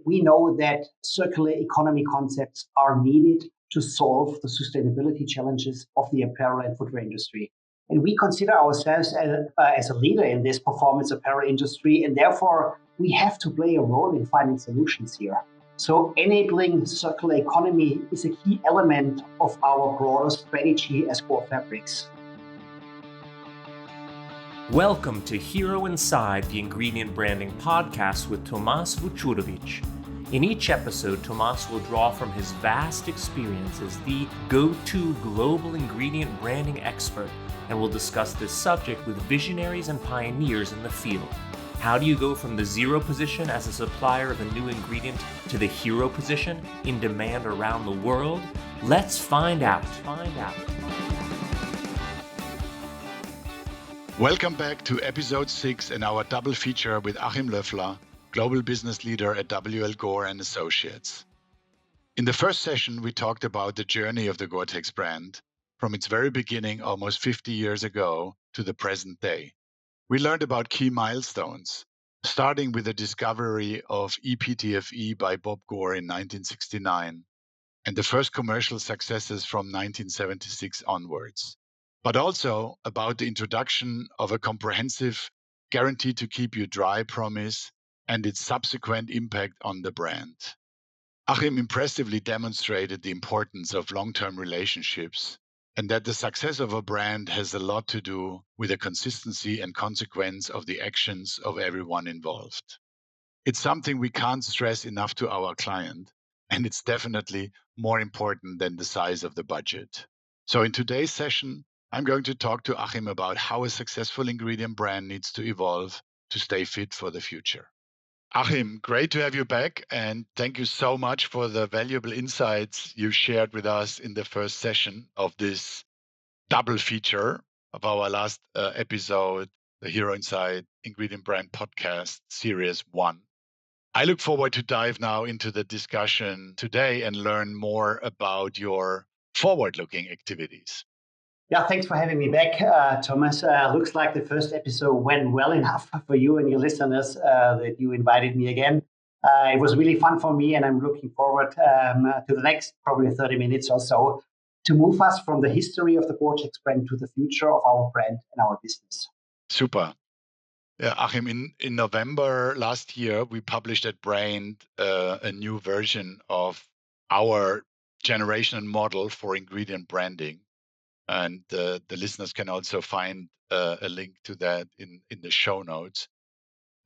we know that circular economy concepts are needed to solve the sustainability challenges of the apparel and footwear industry. And we consider ourselves as a leader in this performance apparel industry, and therefore we have to play a role in finding solutions here. So enabling circular economy is a key element of our broader strategy as Gore Fabrics. Welcome to Hero Inside, the Ingredient Branding Podcast with Tomas Vucurevic. In each episode, Tomas will draw from his vast experience as the go-to global ingredient branding expert and will discuss this subject with visionaries and pioneers in the field. How do you go from the zero position as a supplier of a new ingredient to the hero position in demand around the world? Let's find out. Welcome back to episode 6 and our double feature with Achim Löffler, Global Business Leader at Gore Associates. In the first session, we talked about the journey of the GORE-TEX brand from its very beginning almost 50 years ago to the present day. We learned about key milestones, starting with the discovery of EPTFE by Bob Gore in 1969 and the first commercial successes from 1976 onwards, but also about the introduction of a comprehensive guarantee to keep you dry promise and its subsequent impact on the brand. Achim impressively demonstrated the importance of long-term relationships and that the success of a brand has a lot to do with the consistency and consequence of the actions of everyone involved. It's something we can't stress enough to our client, and it's definitely more important than the size of the budget. So in today's session, I'm going to talk to Achim about how a successful ingredient brand needs to evolve to stay fit for the future. Achim, great to have you back, and thank you so much for the valuable insights you shared with us in the first session of this double feature of our last episode, the Hero Inside Ingredient Brand Podcast Series 1. I look forward to dive now into the discussion today and learn more about your forward-looking activities. Yeah, thanks for having me back, Thomas. Looks like the first episode went well enough for you and your listeners that you invited me again. It was really fun for me, and I'm looking forward to the next probably 30 minutes or so to move us from the history of the GORE-TEX brand to the future of our brand and our business. Super. Yeah, Achim, in November last year, we published at Brand a new version of our generation model for ingredient branding. And the listeners can also find a link to that in the show notes.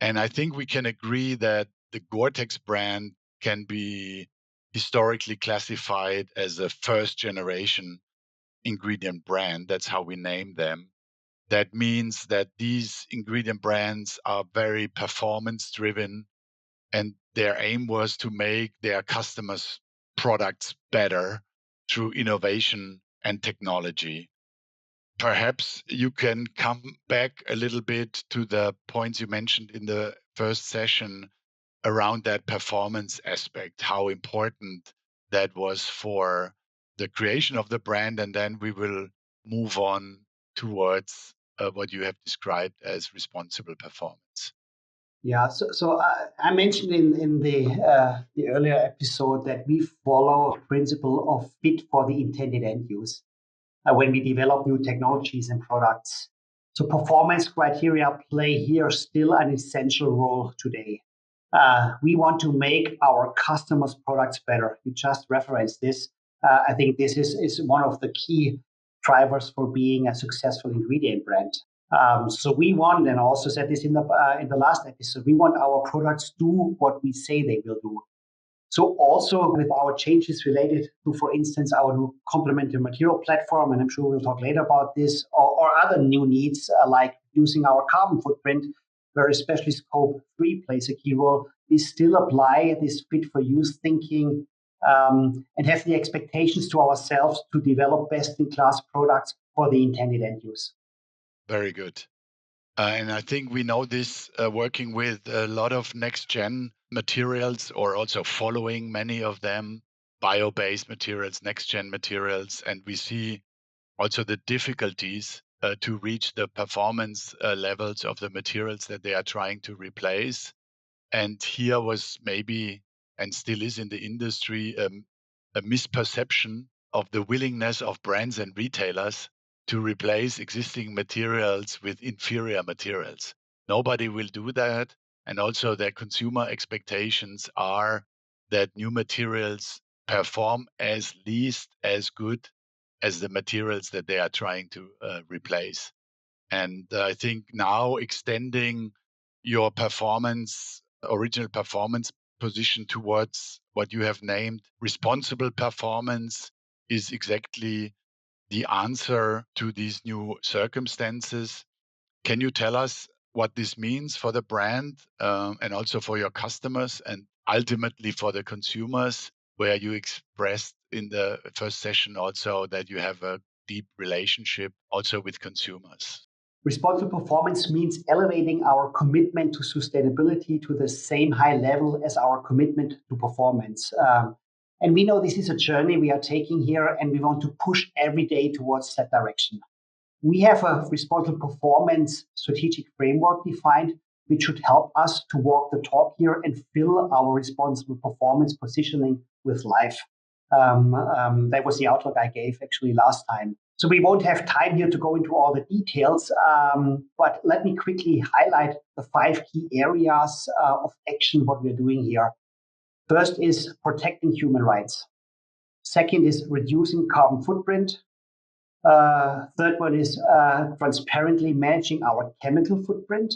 And I think we can agree that the GORE-TEX brand can be historically classified as a first generation ingredient brand. That's how we name them. That means that these ingredient brands are very performance driven, and their aim was to make their customers' products better through innovation and technology. Perhaps you can come back a little bit to the points you mentioned in the first session around that performance aspect, how important that was for the creation of the brand, and then we will move on towards what you have described as responsible performance. Yeah, so I mentioned in the earlier episode that we follow the principle of fit for the intended end use when we develop new technologies and products. So performance criteria play here still an essential role today. We want to make our customers' products better. You just referenced this. I think this is one of the key drivers for being a successful ingredient brand. So we want, and I also said this in the last episode, we want our products do what we say they will do. So also with our changes related to, for instance, our new complementary material platform, and I'm sure we'll talk later about this, or other new needs like reducing our carbon footprint, where especially Scope 3 plays a key role, we still apply this fit-for-use thinking and have the expectations to ourselves to develop best-in-class products for the intended end use. Very good. And I think we know this working with a lot of next-gen materials, or also following many of them, bio-based materials, next-gen materials. And we see also the difficulties to reach the performance levels of the materials that they are trying to replace. And here was maybe and still is in the industry, a misperception of the willingness of brands and retailers to replace existing materials with inferior materials. Nobody will do that. And also their consumer expectations are that new materials perform as least as good as the materials that they are trying to replace. And I think now extending your original performance position towards what you have named responsible performance is exactly the answer to these new circumstances. Can you tell us what this means for the brand and also for your customers and ultimately for the consumers, where you expressed in the first session also that you have a deep relationship also with consumers? Responsible performance means elevating our commitment to sustainability to the same high level as our commitment to performance. And we know this is a journey we are taking here, and we want to push every day towards that direction. We have a responsible performance strategic framework defined, which should help us to walk the talk here and fill our responsible performance positioning with life. That was the outlook I gave actually last time. So we won't have time here to go into all the details, but let me quickly highlight the 5 key areas of action, what we're doing here. First is protecting human rights. Second is reducing carbon footprint. Third one is transparently managing our chemical footprint.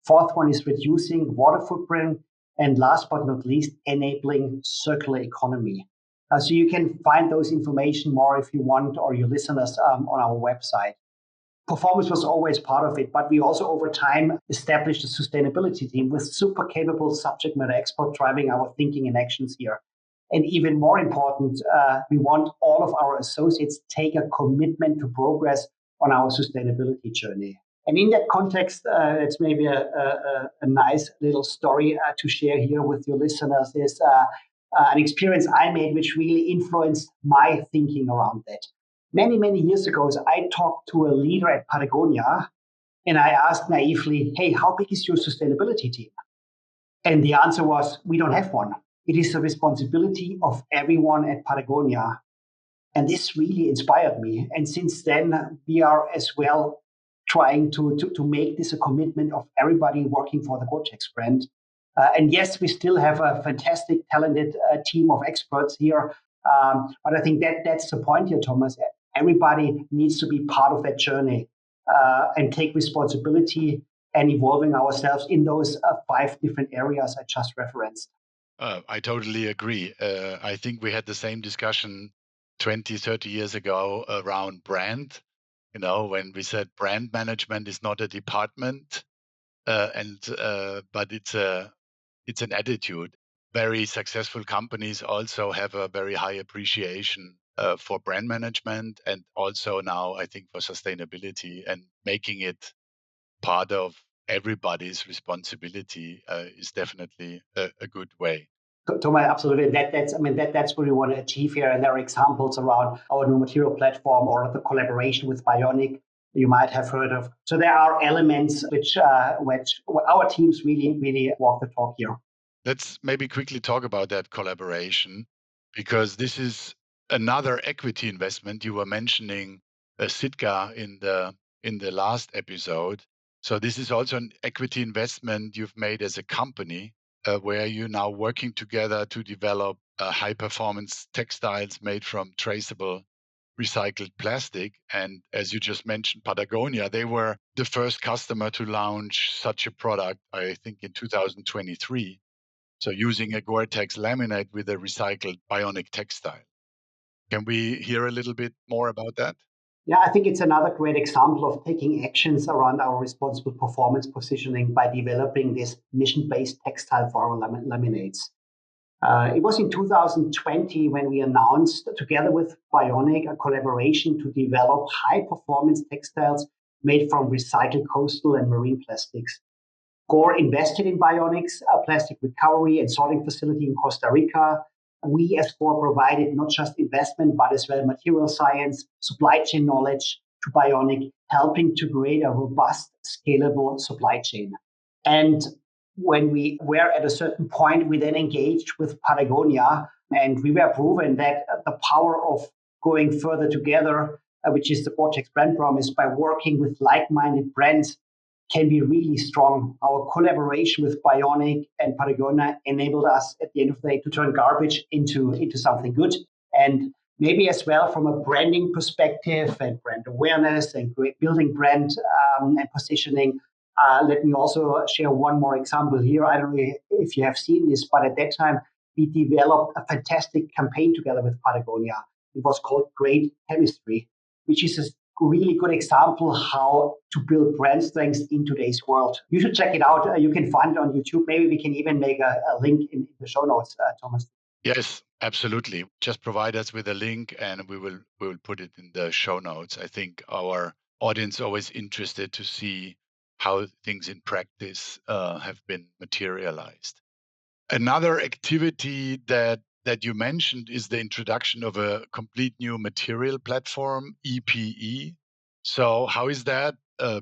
Fourth one is reducing water footprint. And last but not least, enabling circular economy. So you can find those information more if you want, or your listeners on our website. Performance was always part of it, but we also over time established a sustainability team with super capable subject matter experts driving our thinking and actions here. And even more important, we want all of our associates take a commitment to progress on our sustainability journey. And in that context, it's maybe a nice little story to share here with your listeners is an experience I made which really influenced my thinking around that. Many, many years ago, I talked to a leader at Patagonia, and I asked naively, hey, how big is your sustainability team? And the answer was, we don't have one. It is the responsibility of everyone at Patagonia. And this really inspired me. And since then, we are as well trying to make this a commitment of everybody working for the GORE-TEX brand. And yes, we still have a fantastic, talented team of experts here. But I think that's the point here, Thomas. Everybody needs to be part of that journey and take responsibility and evolving ourselves in those 5 different areas I just referenced. I totally agree. I think we had the same discussion 20, 30 years ago around brand. You know, when we said brand management is not a department, but it's an attitude. Very successful companies also have a very high appreciation for brand management, and also now I think for sustainability, and making it part of everybody's responsibility is definitely a good way. Thomas, absolutely. That's what we want to achieve here. And there are examples around our new material platform or the collaboration with BIONIC you might have heard of. So there are elements which our teams really walk the talk here. Let's maybe quickly talk about that collaboration, because this is another equity investment. You were mentioning Sitka in the last episode. So this is also an equity investment you've made as a company, where you're now working together to develop high performance textiles made from traceable recycled plastic. And as you just mentioned, Patagonia, they were the first customer to launch such a product, I think in 2023. So using a GORE-TEX laminate with a recycled bionic textile. Can we hear a little bit more about that? Yeah, I think it's another great example of taking actions around our responsible performance positioning by developing this mission-based textile for our laminates. It was in 2020 when we announced, together with BIONIC, a collaboration to develop high-performance textiles made from recycled coastal and marine plastics. Gore invested in BIONIC's plastic recovery and sorting facility in Costa Rica. We as Gore provided not just investment, but as well material science, supply chain knowledge to BIONIC, helping to create a robust, scalable supply chain. And when we were at a certain point, we then engaged with Patagonia, and we were proven that the power of going further together, which is the GORE-TEX brand promise, by working with like-minded brands, can be really strong. Our collaboration with BIONIC and Patagonia enabled us at the end of the day to turn garbage into something good. And maybe as well from a branding perspective and brand awareness and building brand and positioning. Let me also share one more example here. I don't know if you have seen this, but at that time, we developed a fantastic campaign together with Patagonia. It was called Great Chemistry, which is a really good example how to build brand strength in today's world. You should check it out. You can find it on YouTube. Maybe we can even make a link in the show notes, Thomas. Yes, absolutely. Just provide us with a link and we will put it in the show notes. I think our audience is always interested to see how things in practice have been materialized. Another activity that you mentioned is the introduction of a complete new material platform, EPE. So how is that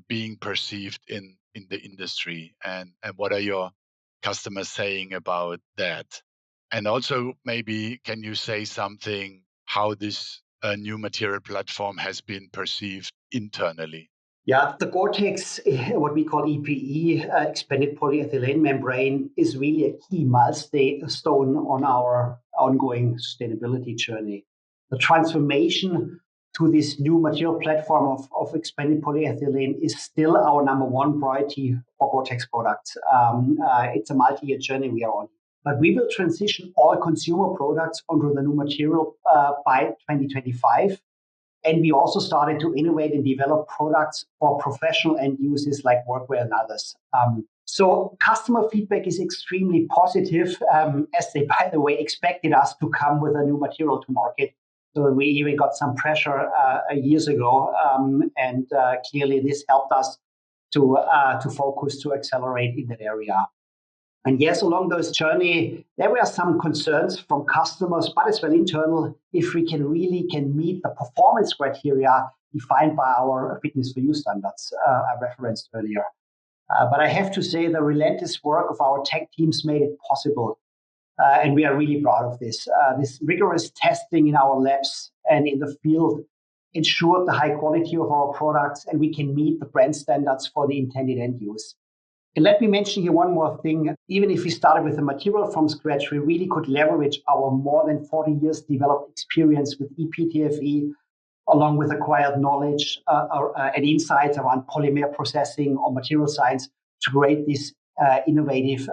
being perceived in the industry, and what are your customers saying about that? And also, maybe can you say something how this new material platform has been perceived internally? Yeah, the GORE-TEX, what we call EPE, expanded polyethylene membrane, is really a key milestone on our ongoing sustainability journey. The transformation to this new material platform of expanded polyethylene is still our number one priority for GORE-TEX products. It's a multi-year journey we are on. But we will transition all consumer products onto the new material by 2025. And we also started to innovate and develop products for professional end users like workwear and others. So customer feedback is extremely positive, as they, by the way, expected us to come with a new material to market. So we even got some pressure years ago, and clearly this helped us to focus, to accelerate in that area. And yes, along those journey, there were some concerns from customers, but as well internal, if we can meet the performance criteria defined by our fitness for use standards I referenced earlier. But I have to say the relentless work of our tech teams made it possible. And we are really proud of this. This rigorous testing in our labs and in the field ensured the high quality of our products, and we can meet the brand standards for the intended end use. And let me mention here one more thing. Even if we started with the material from scratch, we really could leverage our more than 40 years developed experience with ePTFE, along with acquired knowledge and insights around polymer processing or material science to create this innovative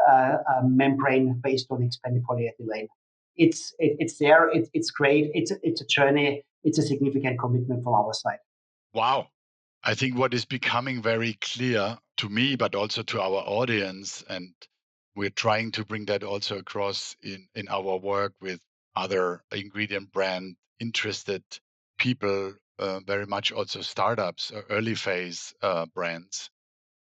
membrane based on expanded polyethylene. It's there. It's great. It's a journey. It's a significant commitment from our side. Wow. I think what is becoming very clear to me, but also to our audience, and we're trying to bring that also across in our work with other ingredient brand interested people, very much also startups or early phase brands,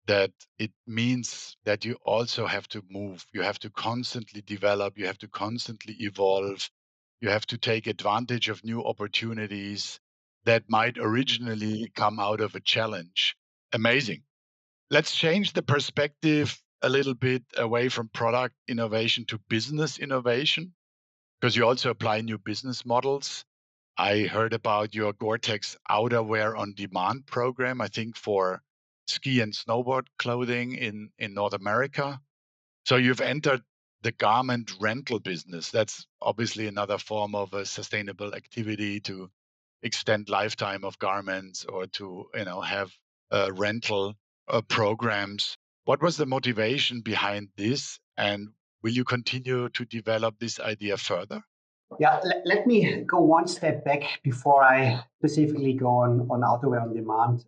that it means that you also have to move. You have to constantly develop. You have to constantly evolve. You have to take advantage of new opportunities that might originally come out of a challenge. Amazing. Let's change the perspective a little bit away from product innovation to business innovation, because you also apply new business models. I heard about your GORE-TEX Outerwear on Demand program, I think for ski and snowboard clothing in North America. So you've entered the garment rental business. That's obviously another form of a sustainable activity to extend lifetime of garments or to have rental programs. What was the motivation behind this, and will you continue to develop this idea further? Yeah, let me go one step back before I specifically go on outerwear on demand.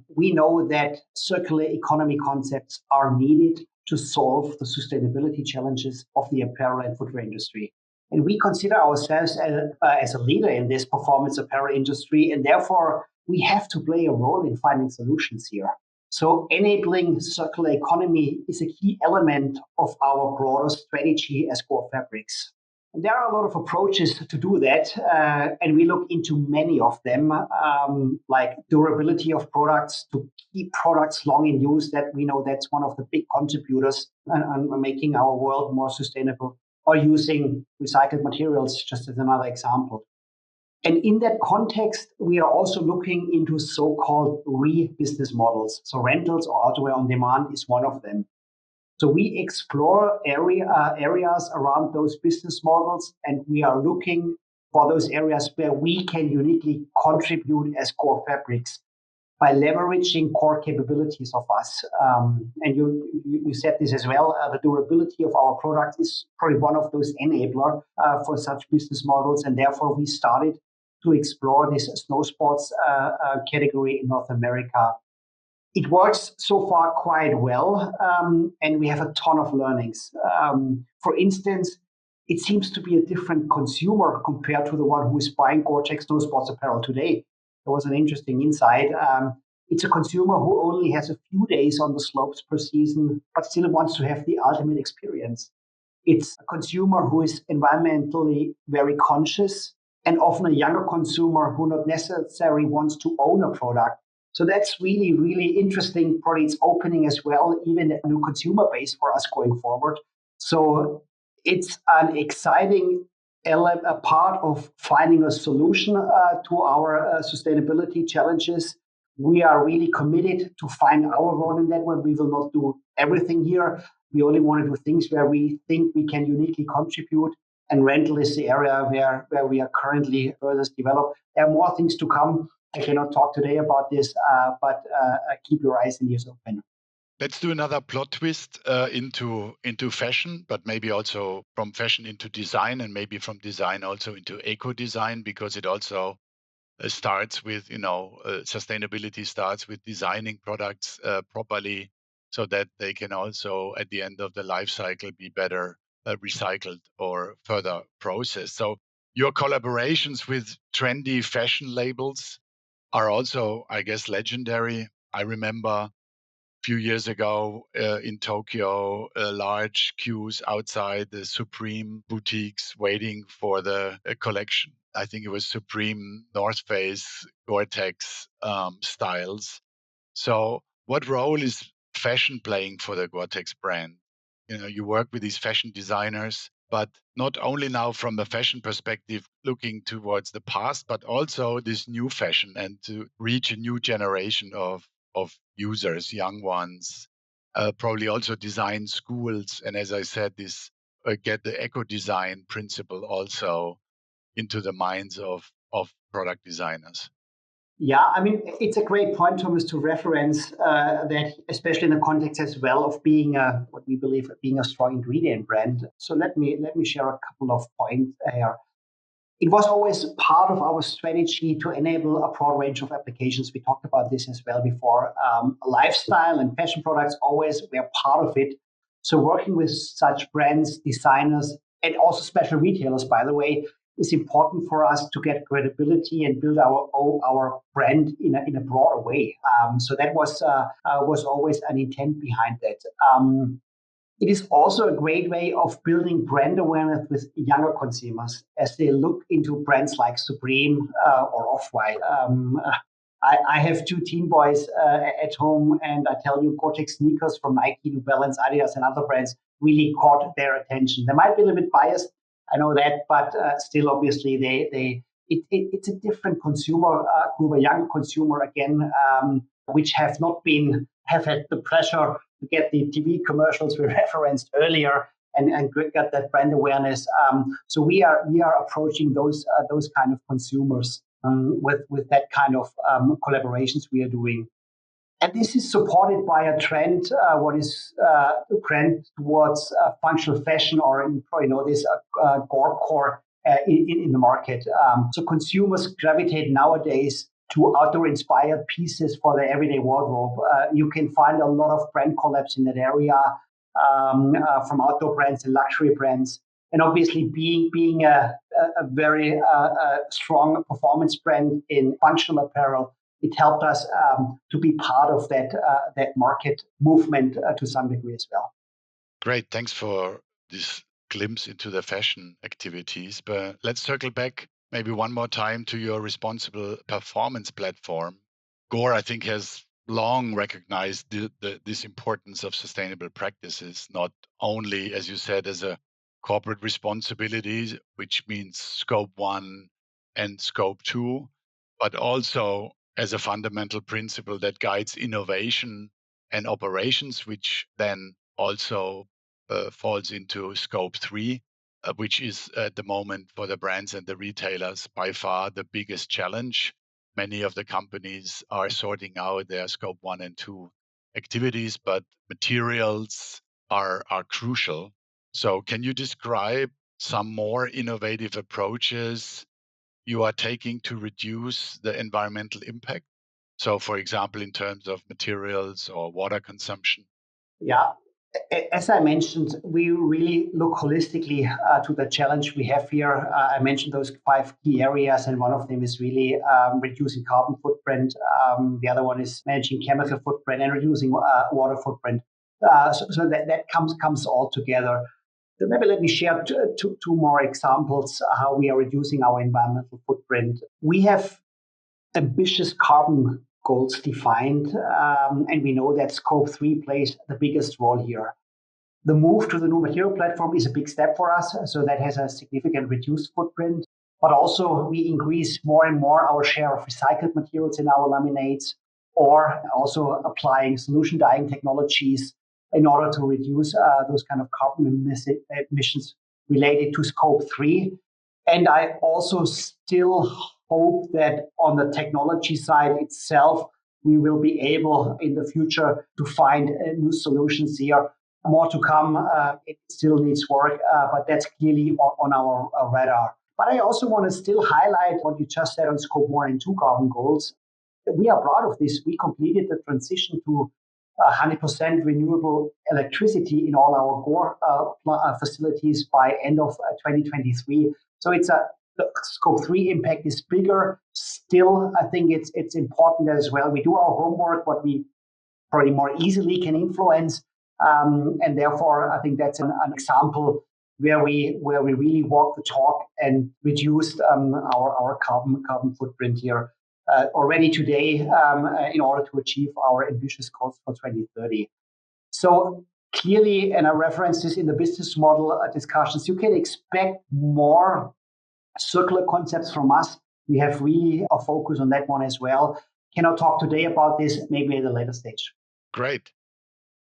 We know that circular economy concepts are needed to solve the sustainability challenges of the apparel and footwear industry. And we consider ourselves as a leader in this performance apparel industry, and therefore we have to play a role in finding solutions here. So enabling circular economy is a key element of our broader strategy as Gore Fabrics. And there are a lot of approaches to do that, and we look into many of them, like durability of products, to keep products long in use. That we know that's one of the big contributors on making our world more sustainable, or using recycled materials, just as another example. And in that context, we are also looking into so-called re-business models. So rentals or outerwear on demand is one of them. So we explore areas around those business models, and we are looking for those areas where we can uniquely contribute as Gore Fabrics by leveraging core capabilities of us. And you said this as well. The durability of our product is probably one of those enabler for such business models, and therefore we started to explore this snow sports category in North America. It works so far quite well, and we have a ton of learnings. For instance, it seems to be a different consumer compared to the one who is buying GORE-TEX snow sports apparel today. There was an interesting insight. It's a consumer who only has a few days on the slopes per season, but still wants to have the ultimate experience. It's a consumer who is environmentally very conscious, and often a younger consumer who not necessarily wants to own a product. So that's really, really interesting. Probably it's opening as well, even a new consumer base for us going forward. So it's an exciting a part of finding a solution to our sustainability challenges. We are really committed to find our role in that one. We will not do everything here. We only want to do things where we think we can uniquely contribute. And rental is the area where we are currently furthest developed. There are more things to come. I cannot talk today about this, but keep your eyes and ears open. Let's do another plot twist into fashion, but maybe also from fashion into design, and maybe from design also into eco-design, because it also starts with, sustainability starts with designing products properly, so that they can also, at the end of the life cycle, be better recycled or further processed. So your collaborations with trendy fashion labels are also, I guess, legendary. I remember a few years ago in Tokyo, large queues outside the Supreme boutiques waiting for the collection. I think it was Supreme, North Face, GORE-TEX styles. So what role is fashion playing for the GORE-TEX brand? You work with these fashion designers, but not only now from a fashion perspective, looking towards the past, but also this new fashion, and to reach a new generation of users, young ones, probably also design schools. And as I said, this get the eco-design principle also into the minds of product designers. Yeah, I mean, it's a great point, Thomas, to reference that, especially in the context as well of being what we believe being a strong ingredient brand. So let me share a couple of points here. It was always part of our strategy to enable a broad range of applications. We talked about this as well before. Lifestyle and fashion products always were part of it. So working with such brands, designers, and also special retailers, by the way, is important for us to get credibility and build our brand in a broader way. So that was always an intent behind that. It is also a great way of building brand awareness with younger consumers as they look into brands like Supreme or Off-White. I have two teen boys at home, and I tell you, GORE-TEX sneakers from Nike, New Balance, Adidas, and other brands really caught their attention. They might be a little bit biased, I know that, but still, obviously, it's a different consumer group, a younger consumer again, which have had the pleasure to get the TV commercials we referenced earlier and get that brand awareness. So we are approaching those kind of consumers with that kind of collaborations we are doing. And this is supported by a trend, a trend towards functional fashion, or you probably know this, Gore-Core in the market. So consumers gravitate nowadays to outdoor-inspired pieces for their everyday wardrobe. You can find a lot of brand collabs in that area, from outdoor brands and luxury brands. And obviously, being a very strong performance brand in functional apparel, it helped us to be part of that market movement to some degree as well. Great. Thanks for this glimpse into the fashion activities. But let's circle back maybe one more time to your responsible performance platform. Gore, I think, has long recognized this importance of sustainable practices, not only, as you said, as a corporate responsibility, which means scope 1 and scope 2, but also as a fundamental principle that guides innovation and operations, which then also falls into scope 3, which is at the moment for the brands and the retailers by far the biggest challenge. Many of the companies are sorting out their scope 1 and 2 activities, but materials are crucial. So can you describe some more innovative approaches you are taking to reduce the environmental impact? So, for example, in terms of materials or water consumption? Yeah, as I mentioned, we really look holistically to the challenge we have here. I mentioned those 5 key areas, and one of them is really reducing carbon footprint. The other one is managing chemical footprint and reducing water footprint. So that comes all together. So maybe let me share two more examples how we are reducing our environmental footprint. We have ambitious carbon goals defined, and we know that scope 3 plays the biggest role here. The move to the new material platform is a big step for us, so that has a significant reduced footprint. But also, we increase more and more our share of recycled materials in our laminates, or also applying solution dyeing technologies in order to reduce those kind of carbon emissions related to scope 3. And I also still hope that on the technology side itself, we will be able in the future to find new solutions here. More to come. It still needs work, but that's clearly on our radar. But I also want to still highlight what you just said on scope 1 and 2 carbon goals. We are proud of this. We completed the transition to 100% renewable electricity in all our Gore facilities by end of 2023. So the scope 3 impact is bigger. Still, I think it's important as well. We do our homework, what we probably more easily can influence. And therefore, I think that's an example where we really walk the talk and reduced our carbon footprint here already today in order to achieve our ambitious goals for 2030. So clearly, and I referenced this in the business model discussions, you can expect more circular concepts from us. We have really a focus on that one as well. Cannot talk today about this, maybe at a later stage. Great.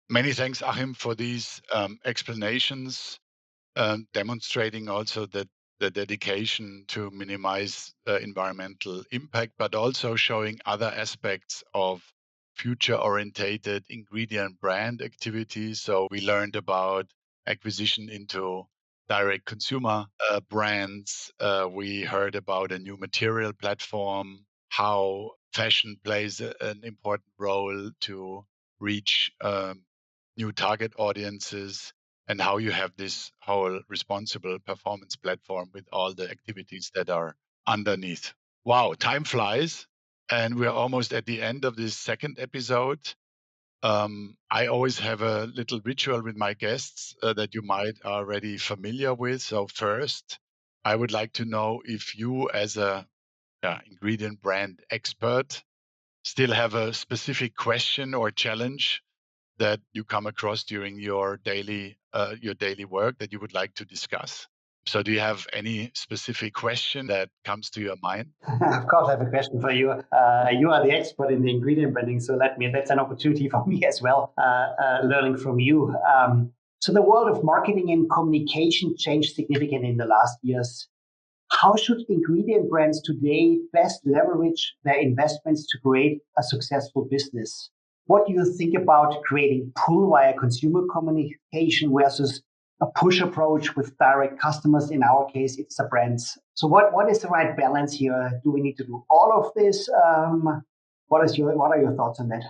Many thanks, Achim, for these explanations, demonstrating also that the dedication to minimize environmental impact, but also showing other aspects of future-orientated ingredient brand activities. So we learned about acquisition into direct consumer brands. We heard about a new material platform, how fashion plays an important role to reach new target audiences, and how you have this whole responsible performance platform with all the activities that are underneath. Wow, time flies. And we're almost at the end of this second episode. I always have a little ritual with my guests that you might already familiar with. So first, I would like to know if you, as a ingredient brand expert, still have a specific question or challenge that you come across during your daily work that you would like to discuss. So do you have any specific question that comes to your mind? Of course, I have a question for you. You are the expert in the ingredient branding, so that's an opportunity for me as well, learning from you. So the world of marketing and communication changed significantly in the last years. How should ingredient brands today best leverage their investments to create a successful business? What do you think about creating pull via consumer communication versus a push approach with direct customers? In our case, it's the brands. So what is the right balance here? Do we need to do all of this? What are your thoughts on that?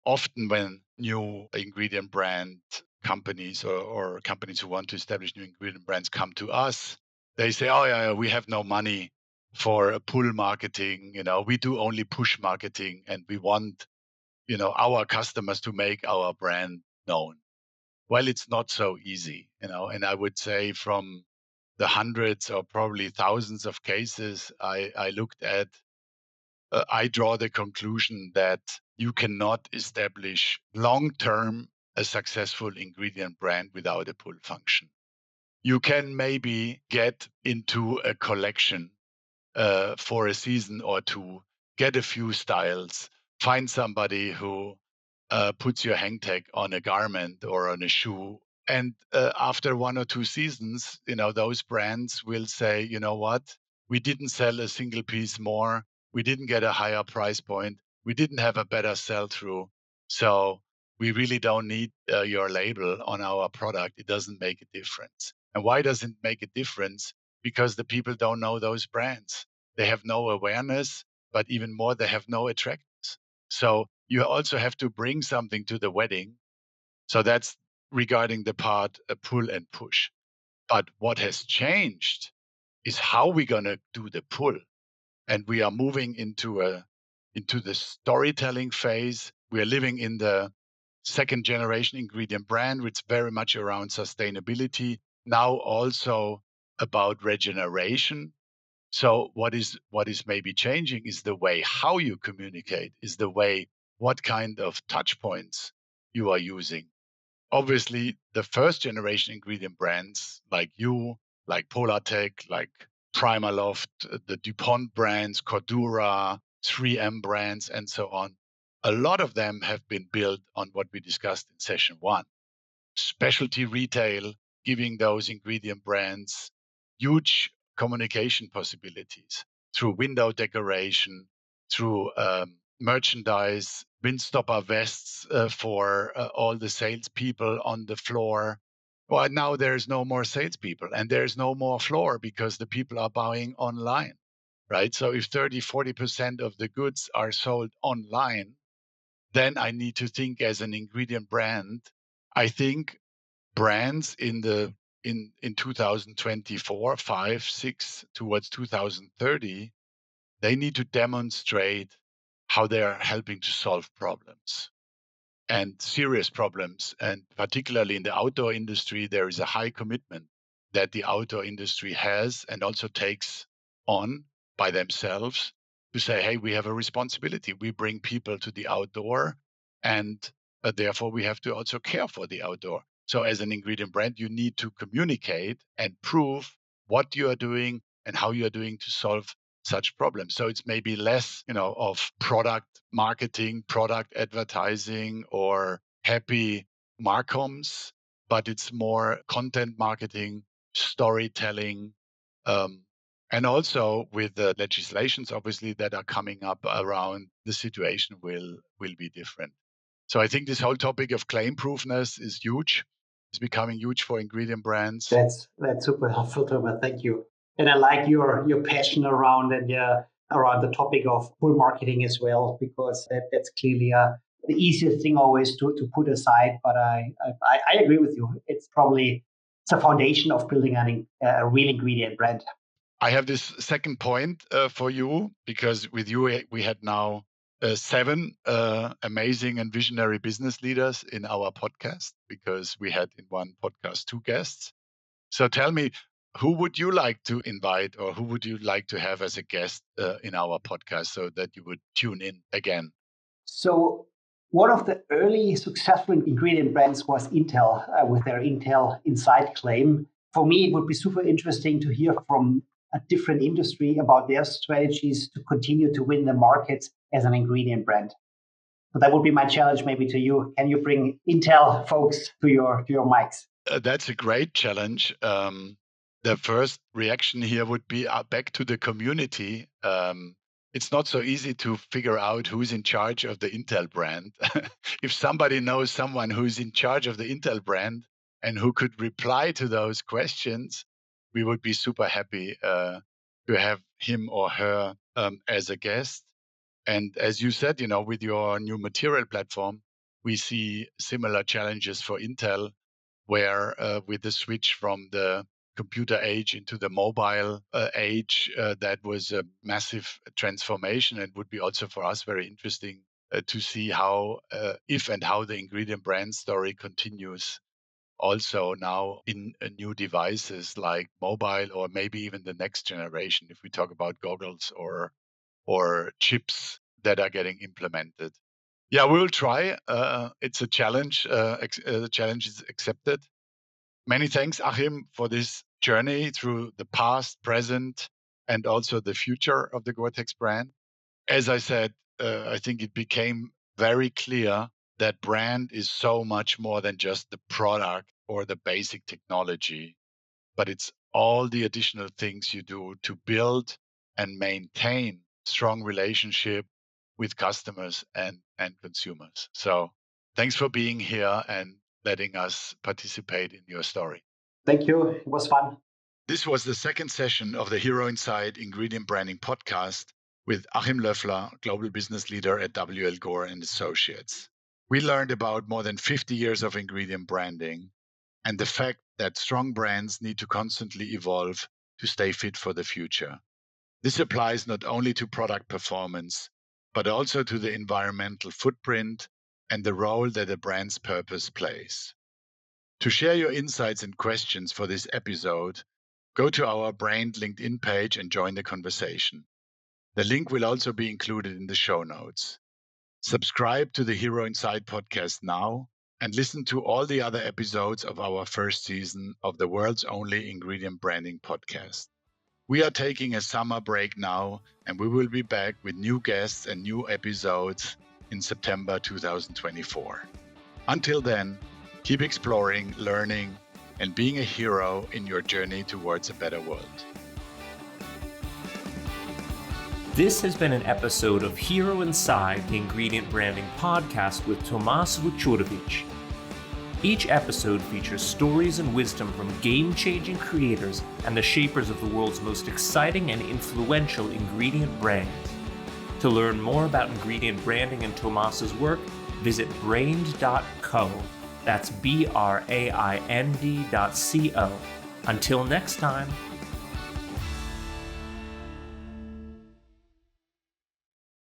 Often when new ingredient brand companies or companies who want to establish new ingredient brands come to us, they say, oh yeah, we have no money for a pull marketing. We do only push marketing, and we want our customers to make our brand known. Well, it's not so easy, and I would say from the hundreds or probably thousands of cases I looked at, I draw the conclusion that you cannot establish long-term a successful ingredient brand without a pull function. You can maybe get into a collection for a season or two, get a few styles, find somebody who puts your hang tag on a garment or on a shoe. And after one or two seasons, those brands will say, you know what, we didn't sell a single piece more. We didn't get a higher price point. We didn't have a better sell through. So we really don't need your label on our product. It doesn't make a difference. And why doesn't it make a difference? Because the people don't know those brands. They have no awareness, but even more, they have no attractiveness. So you also have to bring something to the wedding. So that's regarding the part pull and push. But what has changed is how we're going to do the pull. And we are moving into the storytelling phase. We are living in the second generation ingredient brand, which is very much around sustainability. Now also about regeneration. So what is maybe changing is the way how you communicate, is the way what kind of touch points you are using. Obviously, the first generation ingredient brands like you, like Polartec, like Primaloft, the DuPont brands, Cordura, 3M brands, and so on. A lot of them have been built on what we discussed in session one. Specialty retail, giving those ingredient brands huge communication possibilities through window decoration, through merchandise, windstopper vests for all the salespeople on the floor. Well, now there's no more salespeople and there's no more floor because the people are buying online, right? So if 30-40% of the goods are sold online, then I need to think as an ingredient brand. I think brands in 2024, 5, 6 towards 2030, they need to demonstrate how they are helping to solve problems and serious problems. And particularly in the outdoor industry, there is a high commitment that the outdoor industry has and also takes on by themselves to say, hey, we have a responsibility. We bring people to the outdoor, and therefore we have to also care for the outdoor. So as an ingredient brand, you need to communicate and prove what you are doing and how you are doing to solve such problems. So it's maybe less, of product marketing, product advertising, or happy marcoms, but it's more content marketing, storytelling, and also with the legislations, obviously, that are coming up around, the situation will be different. So I think this whole topic of claim proofness is huge. It's becoming huge for ingredient brands. That's super helpful, Thomas. Thank you. And I like your passion around around the topic of pull marketing as well, because that's clearly the easiest thing always to put aside. But I agree with you. It's a foundation of building a real ingredient brand. I have this second point for you, because with you we had now 7 amazing and visionary business leaders in our podcast, because we had in one podcast 2 guests. So tell me, who would you like to invite, or who would you like to have as a guest in our podcast so that you would tune in again? So one of the early successful ingredient brands was Intel with their Intel Inside claim. For me, it would be super interesting to hear from a different industry about their strategies to continue to win the markets as an ingredient brand. So that would be my challenge maybe to you. Can you bring Intel folks to your mics? That's a great challenge. The first reaction here would be back to the community. It's not so easy to figure out who's in charge of the Intel brand. If somebody knows someone who's in charge of the Intel brand and who could reply to those questions, we would be super happy to have him or her as a guest. And as you said, with your new material platform, we see similar challenges for Intel, where with the switch from the computer age into the mobile age, that was a massive transformation, and would be also for us very interesting to see how, if and how the ingredient brand story continues also now in new devices like mobile or maybe even the next generation, if we talk about goggles or chips that are getting implemented. Yeah, we will try. It's a challenge. The challenge is accepted. Many thanks, Achim, for this journey through the past, present, and also the future of the GORE-TEX brand. As I said, I think it became very clear that brand is so much more than just the product or the basic technology, but it's all the additional things you do to build and maintain strong relationship with customers and consumers. So thanks for being here and letting us participate in your story. Thank you. It was fun. This was the second session of the Hero Inside Ingredient Branding podcast with Achim Löffler, Global Business Leader at WL Gore Associates. We learned about more than 50 years of ingredient branding and the fact that strong brands need to constantly evolve to stay fit for the future. This applies not only to product performance, but also to the environmental footprint and the role that a brand's purpose plays. To share your insights and questions for this episode, go to our brand LinkedIn page and join the conversation. The link will also be included in the show notes. Subscribe to the Hero Inside podcast now and listen to all the other episodes of our first season of the world's only ingredient branding podcast. We are taking a summer break now, and we will be back with new guests and new episodes in September 2024. Until then, keep exploring, learning, and being a hero in your journey towards a better world. This has been an episode of Hero Inside, the Ingredient Branding Podcast with Tomas Vucurevic. Each episode features stories and wisdom from game-changing creators and the shapers of the world's most exciting and influential ingredient brands. To learn more about ingredient branding and Tomas's work, visit brained.co. That's BRAIND.co. Until next time.